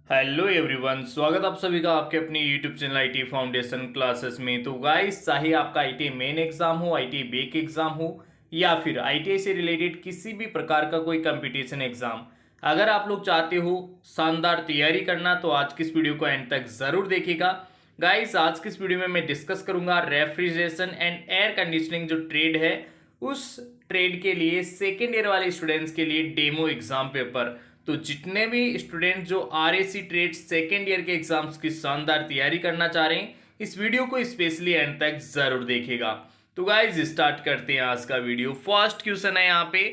Hello everyone, स्वागत आप सभी का आपके अपनी YouTube channel IT foundation classes में। तो गाइस, चाहे आपका आईटी मेन एग्जाम हो, आईटी बेक एग्जाम हो या फिर आईटी से रिलेटेड किसी भी प्रकार का कोई कंपटीशन एग्जाम, अगर आप लोग चाहते हो शानदार तैयारी करना तो आज की इस वीडियो को एंड तक जरूर देखिएगा। गाइस, आज की इस वीडियो में मैं डिस्कस करूंगा रेफ्रिजरेशन एंड एयर कंडीशनिंग जो ट्रेड है, उस ट्रेड के लिए सेकेंड ईयर वाले स्टूडेंट्स के लिए डेमो एग्जाम पेपर। तो जितने भी स्टूडेंट जो आरएसी ट्रेड सेकेंड ईयर के एग्जाम्स की शानदार तैयारी करना चाह रहे हैं, इस वीडियो को स्पेशली एंड तक जरूर देखेगा। तो गाइज स्टार्ट करते हैं आज का वीडियो। फर्स्ट क्वेश्चन है यहाँ पे,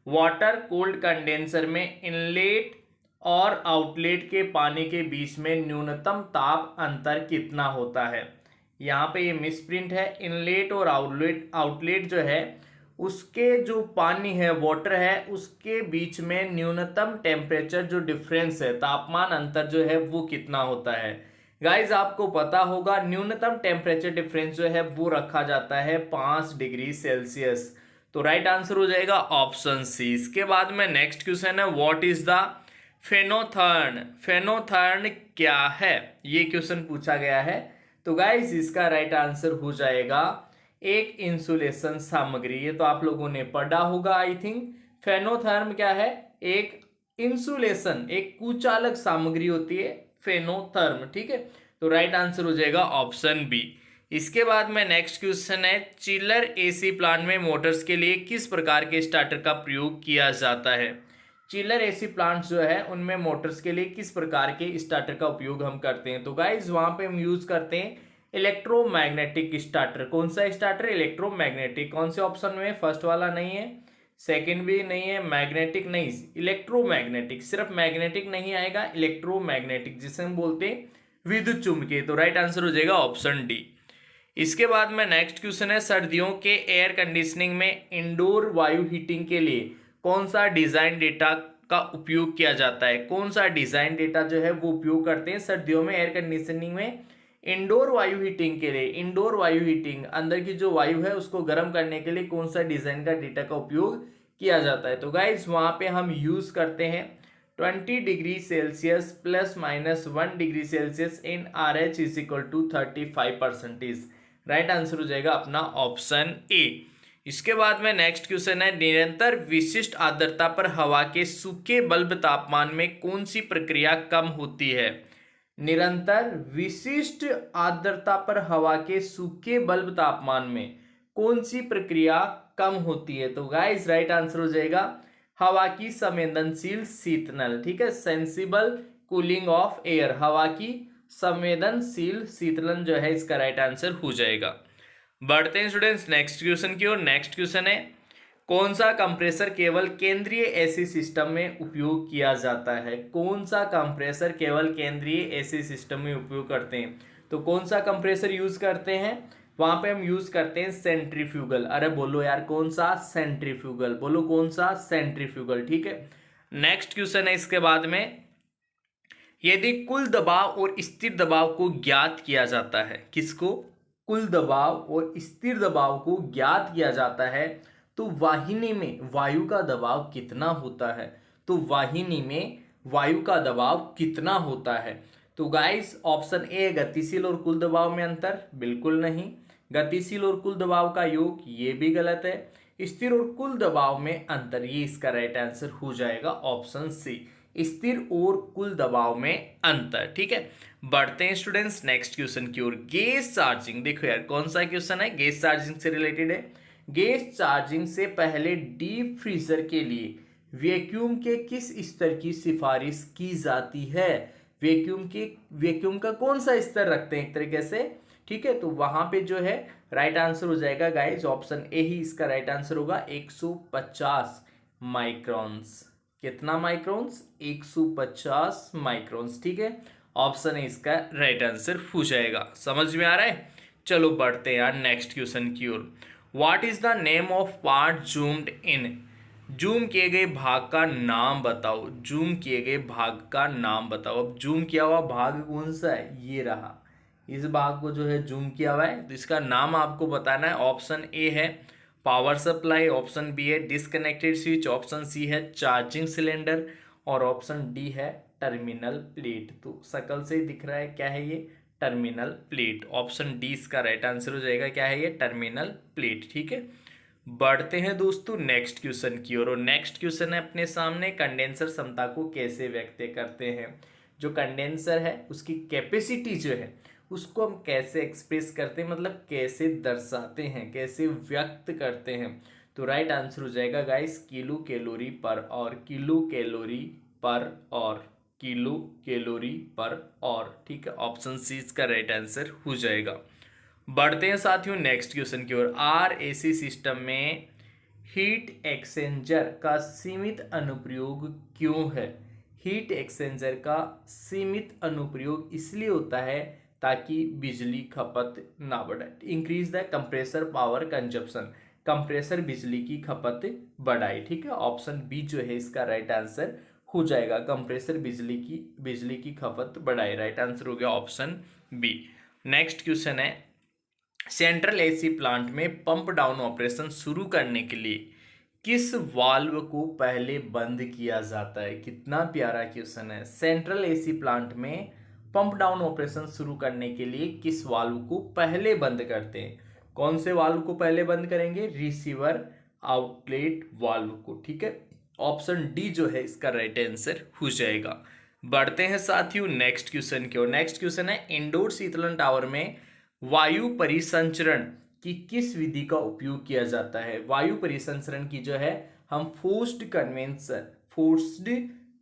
वाटर कोल्ड कंडेंसर में इनलेट और आउटलेट के पानी के बीच में न्यूनतम ताप अंतर कितना होता है। यहाँ पे ये मिसप्रिंट है। इनलेट और आउटलेट आउटलेट जो है उसके जो पानी है, वाटर है, उसके बीच में न्यूनतम टेम्परेचर जो डिफरेंस है, तापमान अंतर जो है वो कितना होता है। गाइज आपको पता होगा न्यूनतम टेम्परेचर डिफरेंस जो है वो रखा जाता है 5 डिग्री सेल्सियस। तो राइट आंसर हो जाएगा ऑप्शन सी। इसके बाद में नेक्स्ट क्वेश्चन है, व्हाट इज द फेनोथर्न। फेनोथर्न क्या है, ये क्वेश्चन पूछा गया है। तो गाइज इसका राइट आंसर हो जाएगा एक इंसुलेशन सामग्री। ये तो आप लोगों ने पढ़ा होगा आई थिंक। फेनोथर्म क्या है, एक इंसुलेशन, एक कुचालक सामग्री होती है फेनोथर्म। ठीक है, तो राइट आंसर हो जाएगा ऑप्शन बी। इसके बाद में नेक्स्ट क्वेश्चन है, चिलर एसी प्लांट में मोटर्स के लिए किस प्रकार के स्टार्टर का प्रयोग किया जाता है। चिलर एसी प्लांट्स जो है उनमें मोटर्स के लिए किस प्रकार के स्टार्टर का उपयोग हम करते हैं। तो गाइज वहां पे हम यूज करते हैं इलेक्ट्रोमैग्नेटिक स्टार्टर। कौन सा स्टार्टर, इलेक्ट्रोमैग्नेटिक। कौन से ऑप्शन में, फर्स्ट वाला नहीं है, सेकंड भी नहीं है, मैग्नेटिक नहीं, इलेक्ट्रोमैग्नेटिक। सिर्फ मैग्नेटिक नहीं आएगा, इलेक्ट्रोमैग्नेटिक जिसे हम बोलते हैं विद्युत चुम्बकीय। तो राइट आंसर हो जाएगा ऑप्शन डी। इसके बाद में नेक्स्ट क्वेश्चन है, सर्दियों के एयर कंडीशनिंग में इंडोर वायु हीटिंग के लिए कौन सा डिजाइन डेटा का उपयोग किया जाता है। कौन सा डिजाइन डेटा जो है वो उपयोग करते हैं सर्दियों में एयर कंडीशनिंग में इंडोर वायु हीटिंग के लिए। इंडोर वायु हीटिंग, अंदर की जो वायु है उसको गर्म करने के लिए कौन सा डिजाइन का डेटा का उपयोग किया जाता है। तो गाइज वहां पे हम यूज करते हैं 20 degree Celsius plus minus 1 degree Celsius in R H is equal to 35%। Right answer हो जाएगा अपना ऑप्शन ए। इसके बाद में नेक्स्ट क्वेश्चन है, निरंतर विशिष्ट आर्द्रता पर हवा के सूखे बल्ब तापमान में कौन सी प्रक्रिया कम होती है। निरंतर विशिष्ट आर्द्रता पर हवा के सूखे बल्ब तापमान में कौन सी प्रक्रिया कम होती है। तो गाइस राइट आंसर हो जाएगा हवा की संवेदनशील शीतलन। ठीक है, सेंसिबल कूलिंग ऑफ एयर, हवा की संवेदनशील शीतलन जो है इसका राइट आंसर हो जाएगा। बढ़ते हैं स्टूडेंट्स नेक्स्ट क्वेश्चन की ओर। नेक्स्ट क्वेश्चन है, कौन सा कंप्रेसर केवल केंद्रीय एसी सिस्टम में उपयोग किया जाता है। कौन सा कंप्रेसर केवल केंद्रीय एसी सिस्टम में उपयोग करते हैं। तो कौन सा कंप्रेसर यूज करते हैं, वहां पे हम यूज करते हैं सेंट्रीफ्यूगल। अरे बोलो यार कौन सा, सेंट्रीफ्यूगल। बोलो कौन सा, सेंट्रीफ्यूगल। ठीक है, नेक्स्ट क्वेश्चन है इसके बाद में, यदि कुल दबाव और स्थिर दबाव को ज्ञात किया जाता है, किसको, कुल दबाव और स्थिर दबाव को ज्ञात किया जाता है, तो वाहिनी में वायु का दबाव कितना होता है। तो वाहिनी में वायु का दबाव कितना होता है। तो गाइस ऑप्शन ए, गतिशील और कुल दबाव में अंतर, बिल्कुल नहीं। गतिशील और कुल दबाव का योग, ये भी गलत है। स्थिर और कुल दबाव में अंतर, ये इसका राइट आंसर हो जाएगा ऑप्शन सी, स्थिर और कुल दबाव में अंतर। ठीक है, बढ़ते हैं स्टूडेंट्स नेक्स्ट क्वेश्चन की ओर। गैस चार्जिंग, देखो यार कौन सा क्वेश्चन है, गैस चार्जिंग से रिलेटेड है। गैस चार्जिंग से पहले डीप फ्रीजर के लिए वैक्यूम के किस स्तर की सिफारिश की जाती है। वैक्यूम का कौन सा स्तर रखते हैं एक तरीके से। ठीक है, तो वहां पे जो है राइट आंसर हो जाएगा गाइज ऑप्शन ए ही इसका राइट आंसर होगा, 150 माइक्रॉन्स। कितना माइक्रोन्स, 150 माइक्रोन्स। ठीक है, ऑप्शन ए इसका राइट आंसर हो जाएगा। समझ में आ रहा है। चलो बढ़ते हैं यार नेक्स्ट क्वेश्चन की ओर। What is the name of part zoomed in. Zoom किए गए भाग का नाम बताओ। जूम किए गए भाग का नाम बताओ। अब जूम किया हुआ भाग कौन सा है, ये रहा, इस भाग को जो है जूम किया हुआ है, तो इसका नाम आपको बताना है। ऑप्शन ए है पावर सप्लाई, ऑप्शन बी है डिस्कनेक्टेड स्विच, ऑप्शन सी है चार्जिंग सिलेंडर और ऑप्शन डी है टर्मिनल प्लेट। तो शक्ल से ही दिख रहा है क्या है ये, टर्मिनल प्लेट। ऑप्शन डी इसका राइट आंसर हो जाएगा, क्या है ये, टर्मिनल प्लेट। ठीक है, बढ़ते हैं दोस्तों नेक्स्ट क्वेश्चन की ओर। और नेक्स्ट क्वेश्चन है अपने सामने, कंडेंसर क्षमता को कैसे व्यक्त करते हैं। जो कंडेंसर है उसकी कैपेसिटी जो है उसको हम कैसे एक्सप्रेस करते हैं, मतलब कैसे दर्शाते हैं, कैसे व्यक्त करते हैं। तो राइट आंसर हो जाएगा गाइस किलो कैलोरी पर और, किलो कैलोरी पर और, किलो कैलोरी पर और। ठीक है, ऑप्शन सी इसका राइट आंसर हो जाएगा। बढ़ते हैं साथियों नेक्स्ट क्वेश्चन की ओर। आरएसी सिस्टम में हीट एक्सचेंजर का सीमित अनुप्रयोग क्यों है। हीट एक्सचेंजर का सीमित अनुप्रयोग इसलिए होता है ताकि बिजली खपत ना बढ़े, increase the compressor power consumption, compressor बिजली की खपत बढ़ाए। ठीक है, ऑप्शन बी जो है इसका राइट आंसर हो जाएगा, कंप्रेसर बिजली की खपत बढ़ाए। राइट आंसर हो गया ऑप्शन बी। नेक्स्ट क्वेश्चन है, सेंट्रल एसी प्लांट में पंप डाउन ऑपरेशन शुरू करने के लिए किस वाल्व को पहले बंद किया जाता है। कितना प्यारा क्वेश्चन है। सेंट्रल एसी प्लांट में पंप डाउन ऑपरेशन शुरू करने के लिए किस वाल्व को पहले बंद करते हैं। कौन से वाल्व को पहले बंद करेंगे, रिसीवर आउटलेट वाल्व को। ठीक है, ऑप्शन डी जो है इसका राइट आंसर हो जाएगा। बढ़ते हैं साथियों नेक्स्ट क्वेश्चन की ओर। नेक्स्ट क्वेश्चन है, इंडोर शीतलन टावर में वायु परिसंचरण की किस विधि का उपयोग किया जाता है। वायु परिसंचरण की जो है हम फोर्स्ड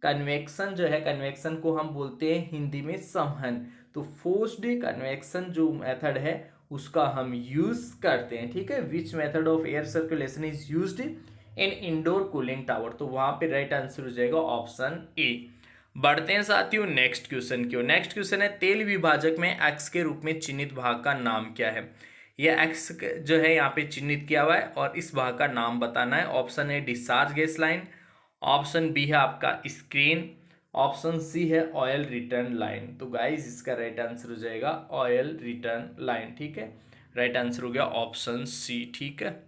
कन्वेक्शन जो है, कन्वेक्शन को हम बोलते हैं हिंदी में संवहन। तो फोर्स्ड कन्वेक्शन जो मेथड है उसका हम यूज करते हैं। ठीक है, which method of air circulation is used in indoor cooling tower. तो वहां पे राइट आंसर हो जाएगा ऑप्शन ए। बढ़ते हैं साथियों नेक्स्ट क्वेश्चन की ओर। नेक्स्ट क्वेश्चन है, तेल विभाजक में एक्स के रूप में चिन्हित भाग का नाम क्या है। यह एक्स जो है यहाँ पे चिन्हित किया हुआ है और इस भाग का नाम बताना है। Option A discharge gas line, option B है आपका स्क्रीन, ऑप्शन सी है ऑयल रिटर्न लाइन। तो गाइस इसका राइट आंसर हो जाएगा ऑयल रिटर्न लाइन। ठीक है, राइट आंसर हो गया ऑप्शन सी। ठीक है,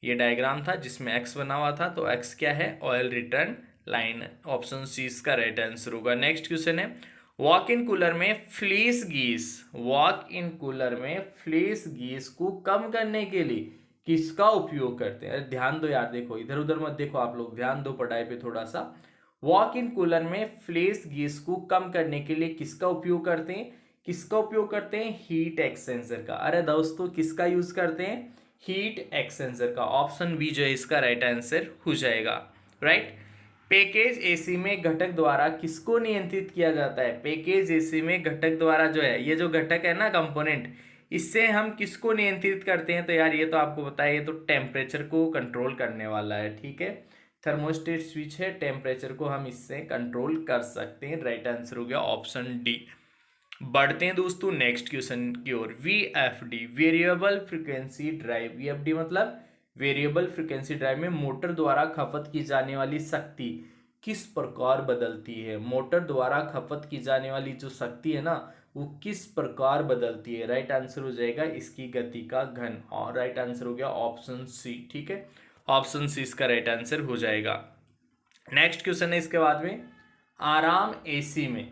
ये डायग्राम था जिसमें एक्स बना हुआ था, तो एक्स क्या है, oil return line. Option C इसका राइट आंसर होगा। नेक्स्ट क्वेश्चन है, वॉक इन कूलर में फ्लीस गैस को कम करने के लिए किसका उपयोग करते हैं। ध्यान दो यार, देखो इधर उधर मत देखो, आप लोग ध्यान दो पढ़ाई पे थोड़ा सा। वॉक इन कूलर में फ्लीस गैस को कम करने के लिए किसका उपयोग करते हैं, किसका उपयोग करते हैं, हीट एक्सचेंजर का। अरे दोस्तों किसका यूज करते हैं, हीट एक्सचेंजर का। ऑप्शन बी जो है इसका राइट आंसर हो जाएगा। राइट, पैकेज एसी में घटक द्वारा किसको नियंत्रित किया जाता है। पैकेज एसी में घटक द्वारा जो है, ये जो घटक है ना कंपोनेंट, इससे हम किसको नियंत्रित करते हैं। तो यार ये तो आपको पता है, ये तो टेम्परेचर को कंट्रोल करने वाला है। ठीक है, थर्मोस्टेट स्विच है, टेम्परेचर को हम इससे कंट्रोल कर सकते हैं। राइट आंसर हो गया ऑप्शन डी। बढ़ते हैं दोस्तों नेक्स्ट क्वेश्चन की ओर। VFD variable frequency drive, VFD मतलब वेरिएबल फ्रीक्वेंसी ड्राइव में मोटर द्वारा खपत की जाने वाली शक्ति किस प्रकार बदलती है। मोटर द्वारा खपत की जाने वाली जो शक्ति है ना वो किस प्रकार बदलती है। राइट आंसर हो जाएगा इसकी गति का घन, और राइट आंसर हो गया ऑप्शन सी। ठीक है, ऑप्शन सी इसका राइट आंसर हो जाएगा। नेक्स्ट क्वेश्चन है इसके बाद में, आराम एसी में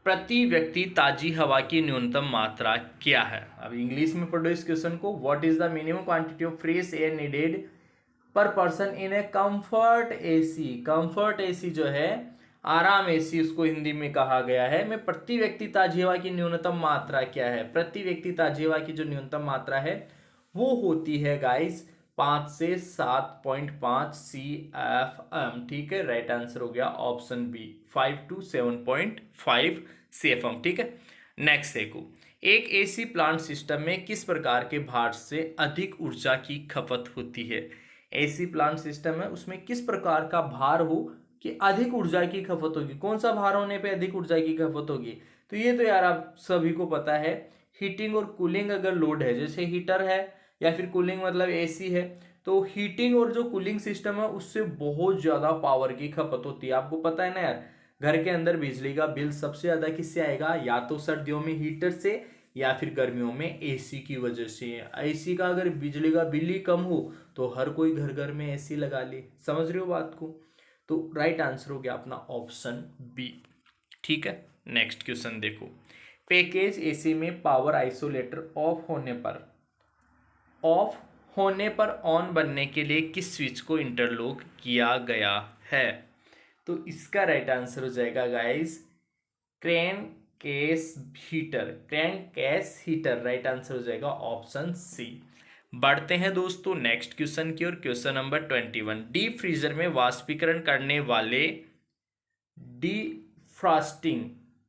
प्रति व्यक्ति ताजी हवा की न्यूनतम मात्रा क्या है। अब इंग्लिश में पढ़ो इस क्वेश्चन को। What is the minimum quantity of fresh air needed per person in a comfort AC. Comfort AC जो है, आराम एसी उसको हिंदी में कहा गया है, में प्रति व्यक्ति ताजी हवा की न्यूनतम मात्रा क्या है। प्रति व्यक्ति ताजी हवा की जो न्यूनतम मात्रा है वो होती है गाइस 5 से 7.5 CFM। ठीक है, राइट आंसर हो गया ऑप्शन बी 5 to 7.5 CFM। ठीक है, नेक्स्ट देखो, एक एसी प्लांट सिस्टम में किस प्रकार के भार से अधिक ऊर्जा की खपत होती है। एसी प्लांट सिस्टम है उसमें किस प्रकार का भार हो कि अधिक ऊर्जा की खपत होगी। कौन सा भार होने पे अधिक ऊर्जा की खपत होगी, तो ये तो यार आप सभी को पता है, हीटिंग और कूलिंग अगर लोड है, जैसे हीटर है या फिर कूलिंग मतलब एसी है, तो हीटिंग और जो कूलिंग सिस्टम है उससे बहुत ज्यादा पावर की खपत होती है। आपको पता है ना यार, घर के अंदर बिजली का बिल सबसे ज्यादा किससे आएगा, या तो सर्दियों में हीटर से या फिर गर्मियों में एसी की वजह से। एसी का अगर बिजली का बिल ही कम हो तो हर कोई घर घर में एसी लगा ले। समझ रहे हो बात को। तो राइट आंसर हो गया अपना ऑप्शन बी। ठीक है, नेक्स्ट क्वेश्चन देखो। पैकेज एसी में पावर आइसोलेटर ऑफ होने पर ऑन बनने के लिए किस स्विच को इंटरलॉक किया गया है? तो इसका राइट आंसर हो जाएगा guys crank case heater right answer हो जाएगा ऑप्शन सी। बढ़ते हैं दोस्तों नेक्स्ट क्वेश्चन की ओर। Question number 21। डीप फ्रीजर में वाष्पीकरण करने वाले डीफ्रॉस्टिंग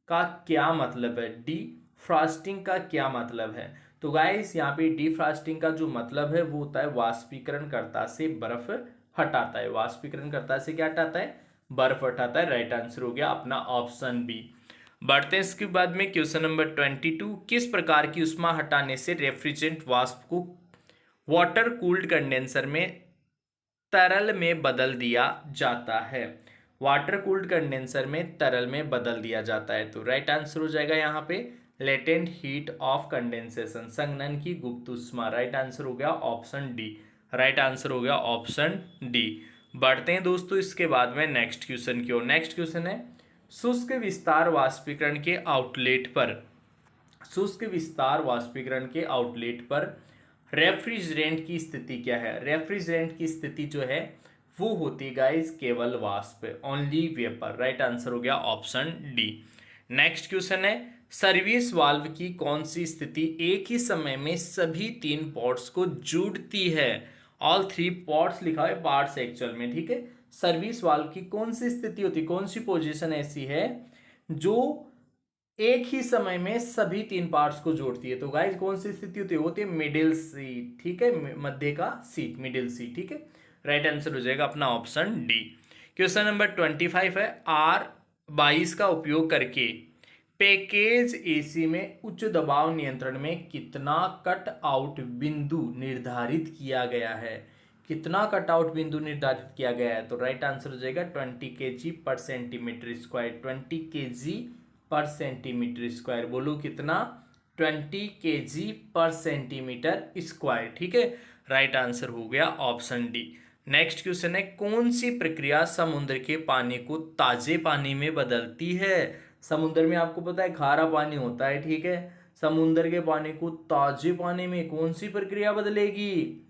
का क्या मतलब है? डीफ्रॉस्टिंग का क्या मतलब है? तो गाइस यहाँ पे डीफ्रॉस्टिंग का जो मतलब है वो होता है वाष्पीकरणकर्ता से बर्फ हटाता है। वाष्पीकरणकर्ता से क्या हटाता है? बर्फ हटाता है। राइट आंसर हो गया अपना ऑप्शन बी। बढ़ते हैं इसके बाद में क्वेश्चन नंबर 22। किस प्रकार की ऊष्मा हटाने से रेफ्रिजरेंट वाष्प को वाटर कूल्ड कंडेंसर में तरल में बदल दिया जाता है? वाटर कूल्ड कंडेंसर में तरल में बदल दिया जाता है। तो राइट आंसर हो जाएगा यहाँ पे लेटेंट हीट ऑफ कंडेंसेशन, संघनन की गुप्त ऊष्मा। राइट आंसर हो गया ऑप्शन डी। राइट आंसर हो गया ऑप्शन डी। बढ़ते हैं दोस्तों इसके बाद में नेक्स्ट क्वेश्चन की ओर। नेक्स्ट क्वेश्चन है शुष्क विस्तार वाष्पीकरण के आउटलेट पर रेफ्रिजरेंट की स्थिति क्या है? रेफ्रिजरेंट की स्थिति जो है वो होती है गाइस केवल वाष्प, ओनली वेपर। राइट आंसर हो गया ऑप्शन डी। नेक्स्ट क्वेश्चन है सर्विस वाल्व की कौन सी स्थिति एक ही समय में सभी 3 पोर्ट्स को जोड़ती है? ऑल 3 पोर्ट्स लिखा है पार्ट्स एक्चुअल में। ठीक है, सर्विस वाल्व की कौन सी स्थिति होती है, कौन सी पोजीशन ऐसी है जो एक ही समय में सभी 3 पार्ट्स को जोड़ती है? तो गाइस कौन सी स्थिति होती है? होती है मिडिल सीट। ठीक है, मध्य का सीट, मिडिल सीट। ठीक है, राइट आंसर हो जाएगा अपना ऑप्शन डी। क्वेश्चन नंबर 25 है R22 का उपयोग करके पैकेज एसी में उच्च दबाव नियंत्रण में कितना कट आउट बिंदु निर्धारित किया गया है? कितना कट आउट बिंदु निर्धारित किया गया है? तो राइट आंसर हो जाएगा 20 kg पर सेंटीमीटर स्क्वायर। 20 kg पर सेंटीमीटर स्क्वायर। बोलो कितना? 20 kg पर सेंटीमीटर स्क्वायर। ठीक है, राइट आंसर हो गया ऑप्शन डी। नेक्स्ट क्वेश्चन है कौन सी प्रक्रिया समुद्र के पानी को ताजे पानी में बदलती है? समुद्र में आपको पता है खारा पानी होता है। ठीक है, समुद्र के पानी को ताजे पानी में कौन सी प्रक्रिया बदलेगी?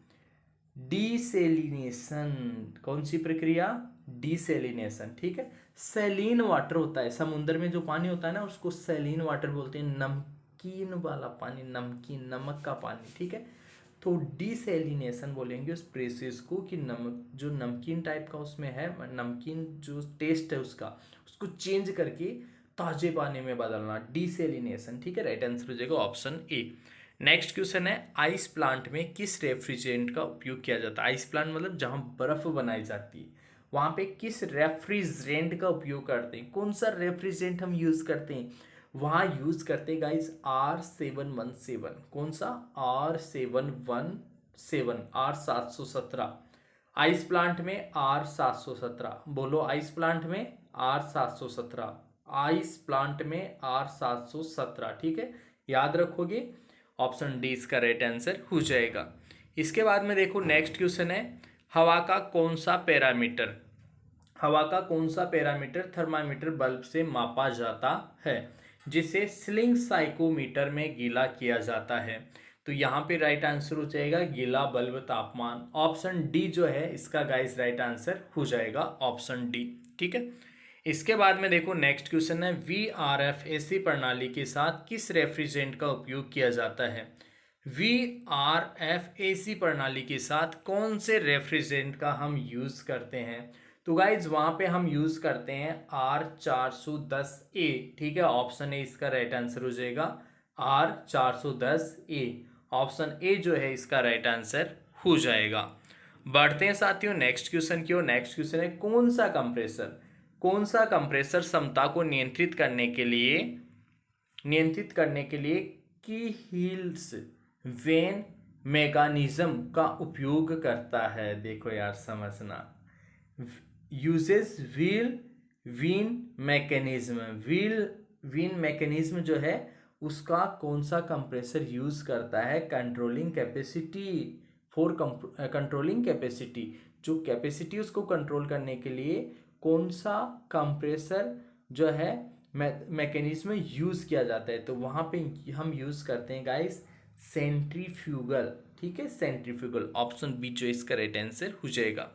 डीसेलिनेशन। कौन सी प्रक्रिया? डीसेलिनेशन। ठीक है, सैलीन वाटर होता है समुद्र में जो पानी होता है ना उसको सैलीन वाटर बोलते हैं, नमकीन वाला पानी, नमकीन, नमक का पानी। ठीक है, तो डीसेलिनेशन बोलेंगे उस प्रोसेस को कि नमक जो नमकीन टाइप का उसमें है, नमकीन जो टेस्ट है उसको चेंज करके ताजे पानी में बदलना, डीसेलिनेशन। ठीक है, राइट आंसर हो जाएगा ऑप्शन ए। नेक्स्ट क्वेश्चन है आइस प्लांट में किस रेफ्रिजरेंट का उपयोग किया जाता है? आइस प्लांट मतलब जहां बर्फ बनाई जाती है, वहां पे किस रेफ्रिजरेंट का उपयोग करते हैं? कौन सा रेफ्रिजरेंट हम यूज करते हैं? वहां यूज करते हैं गाइस R717। कौन सा? R717, R717। आइस प्लांट में R717। बोलो आइस प्लांट में R717, आइस प्लांट में R717। ठीक है, याद रखोगे, ऑप्शन डी इसका राइट आंसर हो जाएगा। इसके बाद में देखो नेक्स्ट क्वेश्चन है हवा का कौन सा पैरामीटर थर्मामीटर बल्ब से मापा जाता है जिसे स्लिंग साइकोमीटर में गीला किया जाता है? तो यहाँ पे राइट आंसर हो जाएगा गीला बल्ब तापमान। ऑप्शन डी जो है इसका गाइस राइट आंसर हो जाएगा ऑप्शन डी। ठीक है, इसके बाद में देखो नेक्स्ट क्वेश्चन है VRF एसी प्रणाली के साथ किस रेफ्रिजरेंट का उपयोग किया जाता है? VRF एसी प्रणाली के साथ कौन से रेफ्रिजरेंट का हम यूज करते हैं? तो गाइज वहां पे हम यूज करते हैं R410A। ठीक है, ऑप्शन ए इसका राइट आंसर हो जाएगा R410A। ऑप्शन ए जो है इसका राइट आंसर हो जाएगा। बढ़ते हैं साथियों नेक्स्ट क्वेश्चन की ओर। नेक्स्ट क्वेश्चन है कौन सा कंप्रेसर क्षमता को नियंत्रित करने के लिए की हील्स वेन मैकेनिज्म का उपयोग करता है? देखो यार समझना, यूजेस वीन मैकेनिज्म जो है उसका कौन सा कंप्रेसर यूज करता है कंट्रोलिंग कैपेसिटी, जो कैपेसिटी उसको कंट्रोल करने के लिए कौन सा कंप्रेसर जो है मैकेनिज्म में यूज़ किया जाता है, तो वहाँ पे हम यूज़ करते हैं गाइस सेंट्रीफ्यूगल, ठीक है, सेंट्रीफ्यूगल। ऑप्शन बी जो इसका राइट आंसर हो जाएगा।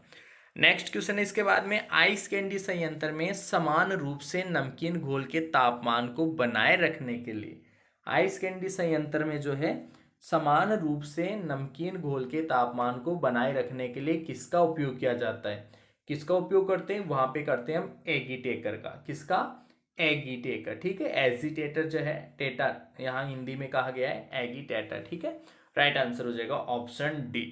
नेक्स्ट क्वेश्चन है इसके बाद में, आइस कैंडी संयंत्र में समान रूप से नमकीन घोल के तापमान को बनाए रखने के लिए, आइस कैंडी संयंत्र में जो है समान रूप से नमकीन घोल के तापमान को बनाए रखने के लिए किसका उपयोग किया जाता है, किसका उपयोग करते हैं, वहां पे करते हैं हम एगीटेटर का। किसका? एगीटेटर, ठीक है। एजिटेटर जो है, टेटर यहाँ हिंदी में कहा गया है एगीटेटर, ठीक है। राइट आंसर हो जाएगा option D.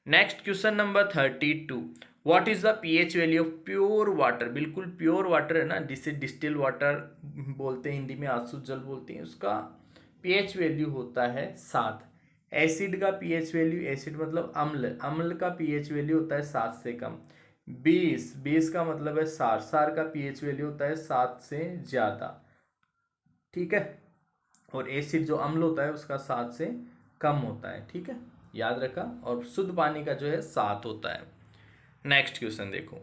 Next question number 32, what is the pH value of pure water. बिल्कुल प्योर वाटर है ना, जिसे डिस्टिल वाटर बोलते हैं, हिंदी में आंसू जल बोलते हैं, उसका पीएच वैल्यू होता है 7। एसिड का पीएच वैल्यू, एसिड मतलब अम्ल, अम्ल का पीएच वैल्यू होता है 7 से कम। 20 का मतलब है सार, सार का पीएच वैल्यू होता है 7 से ज़्यादा, ठीक है। और एसिड जो अम्ल होता है उसका 7 से कम होता है, ठीक है, याद रखा। और शुद्ध पानी का जो है 7 होता है। नेक्स्ट क्वेश्चन देखो,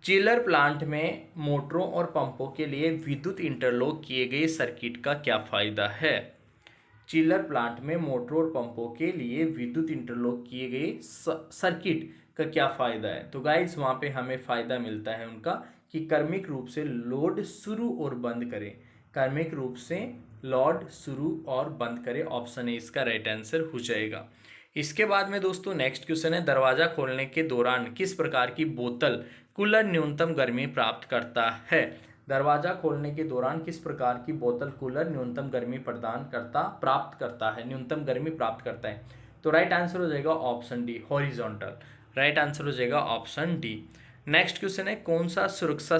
चिलर प्लांट में मोटरों और पंपों के लिए विद्युत इंटरलॉक किए गए सर्किट का क्या फायदा है। चिलर प्लांट में मोटरों और पंपों के लिए विद्युत इंटरलॉक किए गए सर्किट का क्या फायदा है, तो गाइस वहां पे हमें फायदा मिलता है उनका कि क्रमिक रूप से लोड शुरू और बंद करें, क्रमिक रूप से लोड शुरू और बंद करें। ऑप्शन ए इसका राइट आंसर हो जाएगा। इसके बाद में दोस्तों नेक्स्ट क्वेश्चन है, दरवाजा खोलने के दौरान किस प्रकार की बोतल कूलर न्यूनतम गर्मी प्राप्त करता है। दरवाजा खोलने के दौरान किस प्रकार की बोतल कूलर न्यूनतम गर्मी प्राप्त करता है, न्यूनतम गर्मी प्राप्त करता है, तो राइट आंसर हो जाएगा option D, horizontal. Right answer हो जाएगा ऑप्शन डी। नेक्स्ट क्वेश्चन है, कौन सा सुरक्षा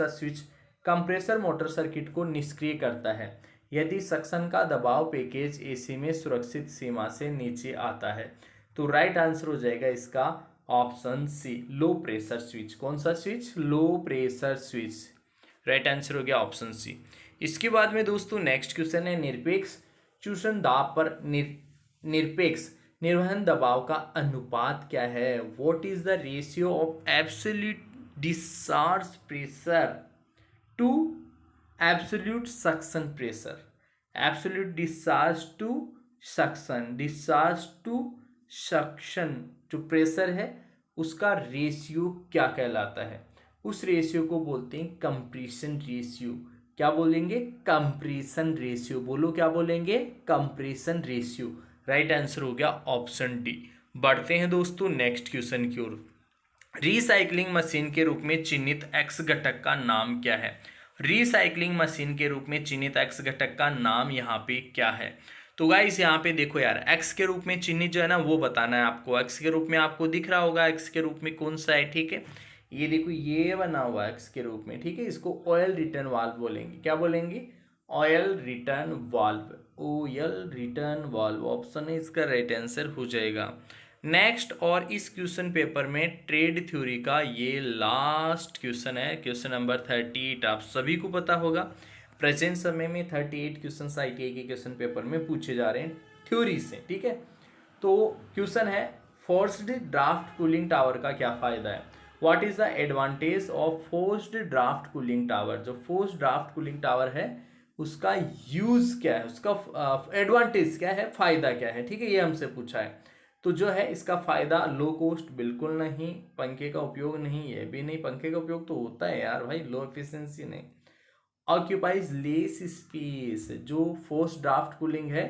स्विच कंप्रेसर मोटर सर्किट को निष्क्रिय करता है यदि सक्शन का दबाव पैकेज एसी में सुरक्षित सीमा से नीचे आता है, तो राइट आंसर हो जाएगा इसका option C, low pressure switch. कौन सा switch? Low pressure switch. Right answer हो गया ऑप्शन सी। इसके बाद में दोस्तों नेक्स्ट क्वेश्चन है, निरपेक्ष चूषण दाब पर निरपेक्ष निर्वहन दबाव का अनुपात क्या है। What is the ratio of absolute discharge pressure to absolute suction pressure. Absolute discharge to suction, discharge to suction जो प्रेशर है उसका रेशियो क्या कहलाता है, उस रेशियो को बोलते हैं कंप्रेशन रेशियो। क्या बोलेंगे? Compression ratio. बोलो क्या बोलेंगे? Compression ratio. राइट आंसर हो गया ऑप्शन डी। बढ़ते हैं दोस्तों नेक्स्ट क्वेश्चन की ओर। रिसाइकलिंग मशीन के रूप में चिन्हित एक्स घटक का नाम क्या है। रिसाइकलिंग मशीन के रूप में चिन्हित एक्स घटक का नाम यहाँ पे क्या है, तो गाइस यहाँ पे देखो यार, एक्स के रूप में चिन्हित जो है ना वो बताना है आपको। एक्स के रूप में आपको दिख रहा होगा एक्स के रूप में कौन सा है, ठीक है, ये देखो ये बना हुआ एक्स के रूप में, ठीक है, इसको ऑयल रिटर्न वाल्व बोलेंगे। क्या बोलेंगे? Oil return valve, oil return valve. Option है इसका राइट आंसर हो जाएगा। नेक्स्ट, और इस क्वेश्चन पेपर में ट्रेड थ्योरी का ये लास्ट क्वेश्चन है, क्वेश्चन नंबर 38। आप सभी को पता होगा प्रेजेंट समय में 38 क्वेश्चन आईटीआई के क्वेश्चन पेपर में पूछे जा रहे हैं थ्योरी से, ठीक है। तो क्वेश्चन है, फोर्स्ड ड्राफ्ट कूलिंग टावर का क्या फायदा है। What is the advantage of forced draft cooling tower. जो फोर्स्ड ड्राफ्ट कूलिंग टावर है उसका यूज क्या है, उसका एडवांटेज क्या है, फायदा क्या है, ठीक है, ये हमसे पूछा है। तो जो है इसका फायदा, लो कॉस्ट बिल्कुल नहीं, पंखे का उपयोग नहीं, ये भी नहीं, पंखे का उपयोग तो होता है यार भाई, लो एफिशिएंसी नहीं। ऑक्यूपाइज लेस स्पेस, जो फोर्स ड्राफ्ट कूलिंग है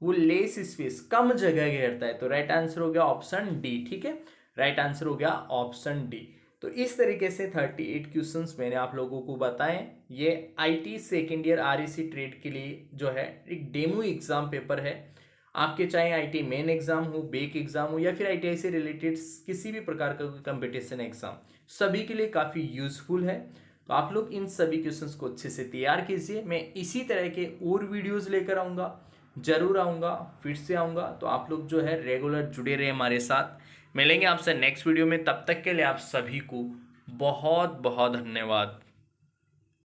वो लेस स्पेस, कम जगह घेरता है, तो राइट आंसर हो गया ऑप्शन डी, ठीक है, राइट आंसर हो गया ऑप्शन डी। तो इस तरीके से 38 क्वेश्चंस मैंने आप लोगों को बताएं। ये IT second year REC trade के लिए जो है एक डेमो एग्जाम पेपर है। आपके चाहे आईटी मेन एग्जाम हो, बेक एग्जाम हो, या फिर आईटीआई से रिलेटेड किसी भी प्रकार का कंपटीशन एग्जाम, सभी के लिए काफ़ी यूजफुल है। तो आप लोग इन सभी क्वेश्चंस को अच्छे से तैयार कीजिए। मैं इसी तरह के और वीडियोस लेकर आऊँगा, जरूर आऊँगा, फिर से आऊँगा। तो आप लोग जो है रेगुलर जुड़े रहे हमारे साथ। मिलेंगे आपसे नेक्स्ट वीडियो में, तब तक के लिए आप सभी को बहुत बहुत धन्यवाद।